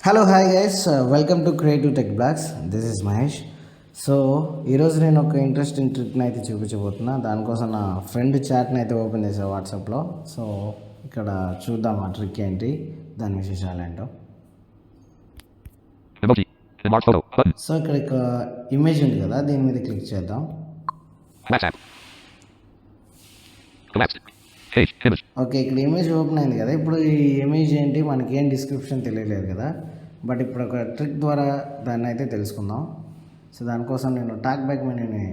Hello hi guys, welcome to creative tech blogs. This is Mahesh. So ఈరోజు నేను ఒక interesting ట్రిక్ని అయితే చూపించబోతున్నా. దానికోసం నా ఫ్రెండ్ చాట్ని అయితే ఓపెన్ చేశాను వాట్సాప్లో. సో ఇక్కడ చూద్దాం ఆ ట్రిక్ ఏంటి, దాని విశేషాలు ఏంటో. సో ఇక్కడ ఇమేజ్ ఉంది కదా, దీని మీద క్లిక్ చేద్దాం. ఓకే, ఇక్కడ ఇమేజ్ ఓపెన్ అయింది కదా. ఇప్పుడు ఈ ఇమేజ్ ఏంటి, మనకి ఏం డిస్క్రిప్షన్ తెలియలేదు కదా. బట్ ఇప్పుడు ఒక ట్రిక్ ద్వారా దాన్ని అయితే తెలుసుకుందాం. సో దానికోసం నేను టాక్ బ్యాక్ మెనూని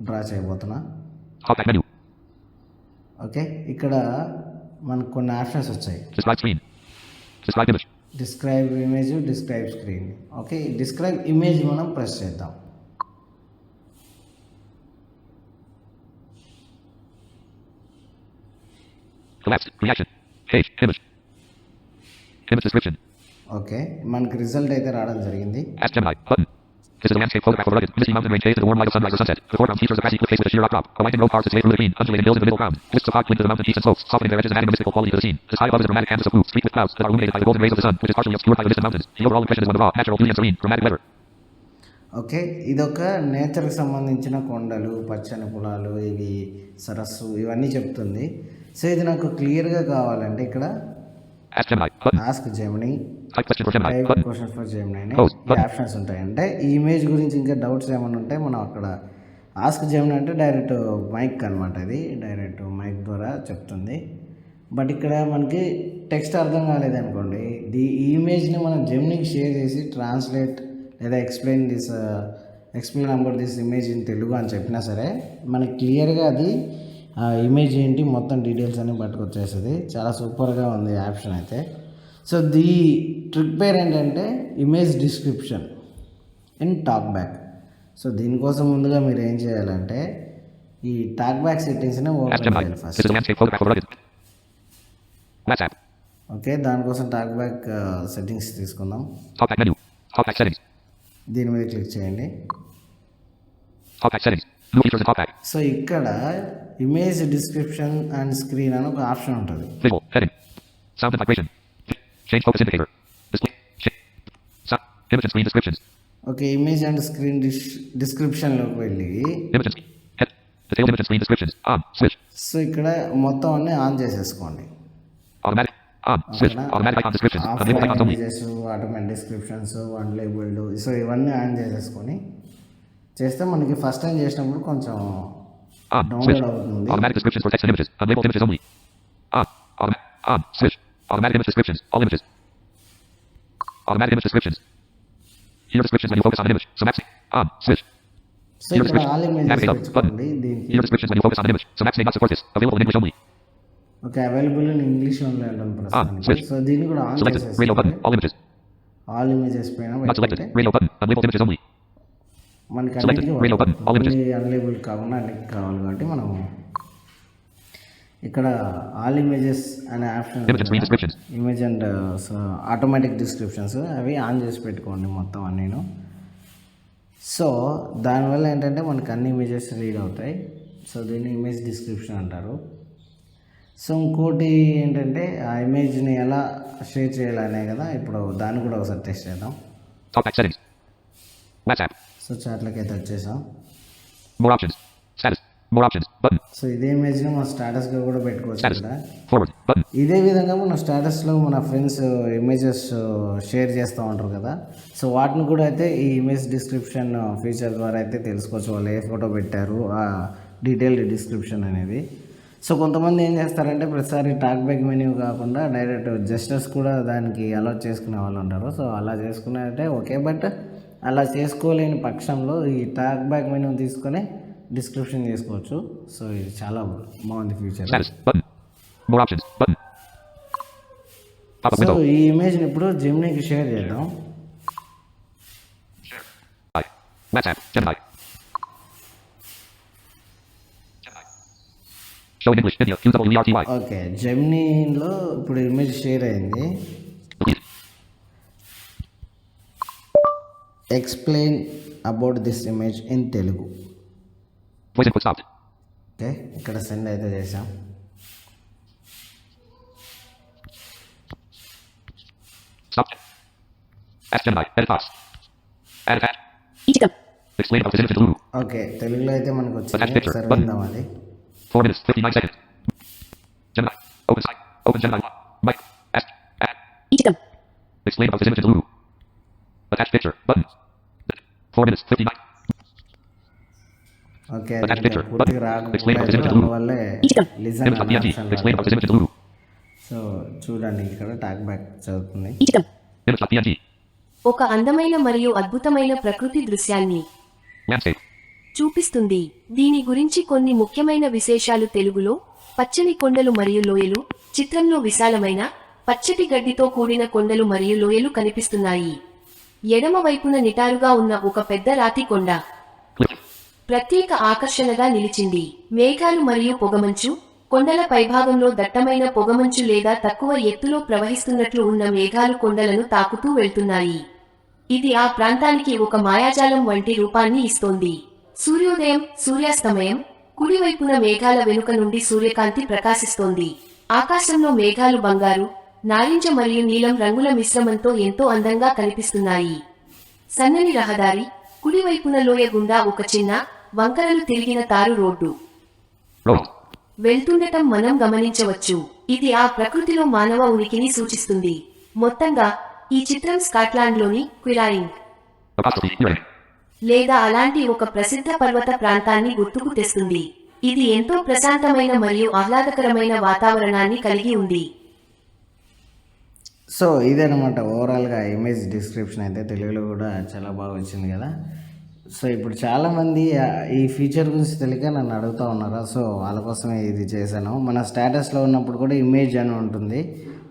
డ్రా చేయబోతున్నా. ఓకే, ఇక్కడ మనకు కొన్ని ఆప్షన్స్ వచ్చాయి. Describe image, describe screen. Okay, describe image మనం ప్రెస్ చేద్దాం. ఓకే, మనకి రిజల్ట్ అయితే రావడం జరిగింది. This is a landscape photograph of a rugged, misty mountain range bathed in the warm light of sunrise or sunset. The foreground features a grassy cliff face with a sheer rock drop. A winding road carves its way through the green, undulating hills in the middle ground. Twists of fog cling to the mountain peaks and slopes, softening their edges and adding a mystical quality to the scene. The sky above is a dramatic canvas of blue, streaked with clouds that are illuminated by the golden rays of the sun, which is partially obscured by the distant mountains. The overall impression is one of raw, natural beauty and serene, dramatic weather. Okay, ఇదొక నేచర్కి సంబంధించిన కొండలు, పచ్చని పొలాలు, ఇవి సరస్సు, ఇవన్నీ చెప్తుంది. సో ఇది నాకు క్లియర్గా కావాలంటే ఇక్కడ ask Gemini, question for Gemini అని ఈ ఆప్షన్స్ ఉంటాయి. అంటే ఈ ఇమేజ్ గురించి ఇంకా డౌట్స్ ఏమైనా ఉంటే మనం అక్కడ ఆస్క్ జెమినీ అంటే డైరెక్ట్ మైక్ అనమాట. ఇది డైరెక్ట్ మైక్ ద్వారా చెప్తుంది. బట్ ఇక్కడ మనకి టెక్స్ట్ అర్థం కాలేదనుకోండి, ఈ ఇమేజ్ని మనం జెమినీకి షేర్ చేసి ట్రాన్స్లేట్ లేదా explain about this image in Telugu అని చెప్పినా సరే మనకి క్లియర్గా అది ఇమేజ్ ఏంటి మొత్తం డీటెయిల్స్ అన్ని పట్టుకొచ్చేస్తుంది. చాలా సూపర్గా ఉంది ఆప్షన్ అయితే. సో దీ ట్రిక్ పేరు ఏంటంటే image description in talk back. So దీనికోసం ముందుగా మీరు ఏం చేయాలంటే ఈ టాక్ బ్యాక్ సెట్టింగ్స్ని ఓపెన్ చేయాలి ఫస్ట్. ఓకే, దానికోసం టాక్ బ్యాక్ సెట్టింగ్స్ తీసుకుందాం. దీని మీద క్లిక్ చేయండి. సో ఇక్కడ ఇమేజ్ డిస్క్రిప్షన్ అండ్ స్క్రీన్ అని ఒక ఆప్షన్ ఉంటుంది. ఓకే, ఇమేజ్ అండ్ స్క్రీన్ డిస్క్రిప్షన్లోకి వెళ్ళి సో ఇక్కడ మొత్తం అన్ని ఆన్ చేసేసుకోండి. Images, automatic descriptions, one labelled, so ఇవన్నీ ఆన్ చేసేసుకొని చేస్తే మనకి ఫస్ట్ టైం చేసినప్పుడు కొంచెం డౌన్లోడ్ అవుతుంది. సో ఇక్కడ ఆల్ ఇమేజెస్ పెట్టుకోండి. దీనికి okay, available in English only అంటాను ప్రస్తుతానికి. సో దీన్ని కూడా ఆన్ చేసేసి ఆల్ ఇమేజెస్ పైన మనకి అన్నిటికీ అన్లేబుల్ కాకుండా అన్నిటికీ కావాలి కాబట్టి మనం ఇక్కడ ఆల్ ఇమేజెస్ అనే option, image and automatic descriptions అవి ఆన్ చేసి పెట్టుకోండి మొత్తం అన్నీను. సో దానివల్ల ఏంటంటే మనకి అన్ని ఇమేజెస్ రీడ్ అవుతాయి. సో దీన్ని ఇమేజ్ డిస్క్రిప్షన్ అంటారు. సో ఇంకోటి ఏంటంటే ఆ ఇమేజ్ని ఎలా షేర్ చేయాలనే కదా, ఇప్పుడు దాన్ని కూడా ఒకసారి టెస్ట్ చేద్దాం. సో చాట్లకి అయితే వచ్చేసాం. సో ఇదే ఇమేజ్ని మన స్టేటస్గా కూడా పెట్టుకోవచ్చు కదా. ఇదే విధంగా మన స్టేటస్లో మన ఫ్రెండ్స్ ఇమేజెస్ షేర్ చేస్తూ ఉంటారు కదా. సో వాటిని కూడా అయితే ఈ ఇమేజ్ డిస్క్రిప్షన్ ఫీచర్ ద్వారా అయితే తెలుసుకోవచ్చు, వాళ్ళు ఏ ఫోటో పెట్టారు, ఆ డీటెయిల్డ్ డిస్క్రిప్షన్ అనేది. సో కొంతమంది ఏం చేస్తారంటే ప్రతిసారి టాక్ బ్యాక్ మెన్యూ కాకుండా డైరెక్ట్ జస్టర్స్ కూడా దానికి అలౌట్ చేసుకునే వాళ్ళు ఉంటారు. సో అలా చేసుకున్నారంటే ఓకే, బట్ అలా చేసుకోలేని పక్షంలో ఈ టాక్ బ్యాక్ మెనూ తీసుకొని డిస్క్రిప్షన్ చేసుకోవచ్చు. సో ఇది చాలా బాగుంది ఫీచర్. సో ఈ ఇమేజ్ని ఇప్పుడు జెమినీకి షేర్ చేద్దాం. ఓకే, జెమినీలో ఇప్పుడు ఇమేజ్ షేర్ అయింది. Explain about this image in Telugu. Okay, ఇక్కడ సెండ్ అయితే చేసాం. Ask Gemini. Edit box. Add attach. Ichikam. Explain about this image in Telugu. Okay తెలుగులో అయితే మనకు Attach వచ్చింది picture. ఒకసారి Button. విందాం అది 4 minutes, 59 seconds. Gemini. Open site. Open Gemini. Mic. Ask. Add. Ichikam. Explain about this image in Telugu. Attach picture. Button. 4 minutes, 59. Okay Attach అది picture. పూర్తిగా Button. Explain about this రాకపోలేదు image in Telugu. అందువల్లే Ichikam. Listen Image అనే PNG. Option Explain about this image in వాడాలి. Telugu. So చూడండి ఇక్కడ talk back చదువుతుంది Ichikam. Image.png. ఒక అందమైన మరియు అద్భుతమైన ప్రకృతి దృశ్యాన్ని Landscape. చూపిస్తుంది. దీని గురించి కొన్ని ముఖ్యమైన విశేషాలు తెలుగులో పచ్చని కొండలు మరియు లోయలు. చిత్రంలో విశాలమైన పచ్చటి గడ్డితో కూడిన కొండలు మరియు లోయలు కనిపిస్తున్నాయి. ఎడమ వైపున నిటారుగా ఉన్న ఒక పెద్ద రాతి కొండ Cliff. ప్రత్యేక ఆకర్షణగా నిలిచింది. మేఘాలు మరియు పొగమంచు. కొండల పైభాగంలో దట్టమైన పొగమంచు లేదా తక్కువ ఎత్తులో ప్రవహిస్తున్నట్లు ఉన్న మేఘాలు కొండలను తాకుతూ వెళ్తున్నాయి. ఇది ఆ ప్రాంతానికి ఒక మాయాజాలం వంటి రూపాన్ని ఇస్తోంది. సూర్యోదయం, సూర్యాస్తమయం. కుడివైపున మేఘాల వెనుక నుండి సూర్యకాంతి ప్రకాశిస్తోంది. ఆకాశంలో మేఘాలు బంగారు, నారింజ మరియు నీలం రంగుల మిశ్రమంతో ఎంతో అందంగా కనిపిస్తున్నాయి. సన్నని రహదారి. కుడివైపున లోయ గుండా ఒక చిన్న, వంకరలు తిరిగిన తారు రోడ్డు Road. వెళ్తుండటం మనం గమనించవచ్చు. ఇది ఆ ప్రకృతిలో మానవ ఉనికిని సూచిస్తుంది. మొత్తంగా ఈ చిత్రం స్కాట్లాండ్లోని క్విరాయింగ్ Apostrophe. Hearing. లేదా అలాంటి ఒక ప్రసిద్ధ పర్వత ప్రాంతాన్ని గుర్తుకు తెస్తుంది. ఇది ఎంతో ప్రశాంతమైన మరియు ఆహ్లాదకరమైన వాతావరణాన్ని కలిగి ఉంది. సో ఇదనమాట ఓవరాల్గా ఇమేజ్ డిస్క్రిప్షన్ అయితే తెలుగులో కూడా చాలా బాగా వచ్చింది కదా. సో ఇప్పుడు చాలామంది ఈ ఫీచర్ గురించి తెలియక నన్ను అడుగుతూ ఉన్నారా. సో వాళ్ళ కోసమే ఇది చేశాను. మన స్టేటస్లో ఉన్నప్పుడు కూడా ఇమేజ్ అని ఉంటుంది.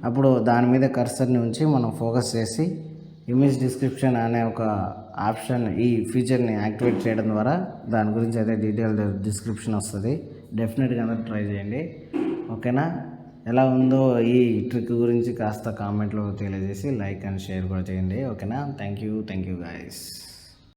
అప్పుడు దాని మీద కర్సర్ని ఉంచి మనం ఫోకస్ చేసి ఇమేజ్ డిస్క్రిప్షన్ అనే ఒక ఆప్షన్ ఈ ఫీచర్ని యాక్టివేట్ చేయడం ద్వారా దాని గురించి అయితే డీటెయిల్ డిస్క్రిప్షన్ వస్తుంది. డెఫినెట్గా అందరూ ట్రై చేయండి. ఓకేనా. ఎలా ఉందో ఈ ట్రిక్ గురించి కాస్త కామెంట్లో తెలియజేసి లైక్ అండ్ షేర్ కూడా చేయండి. ఓకేనా. Thank you guys.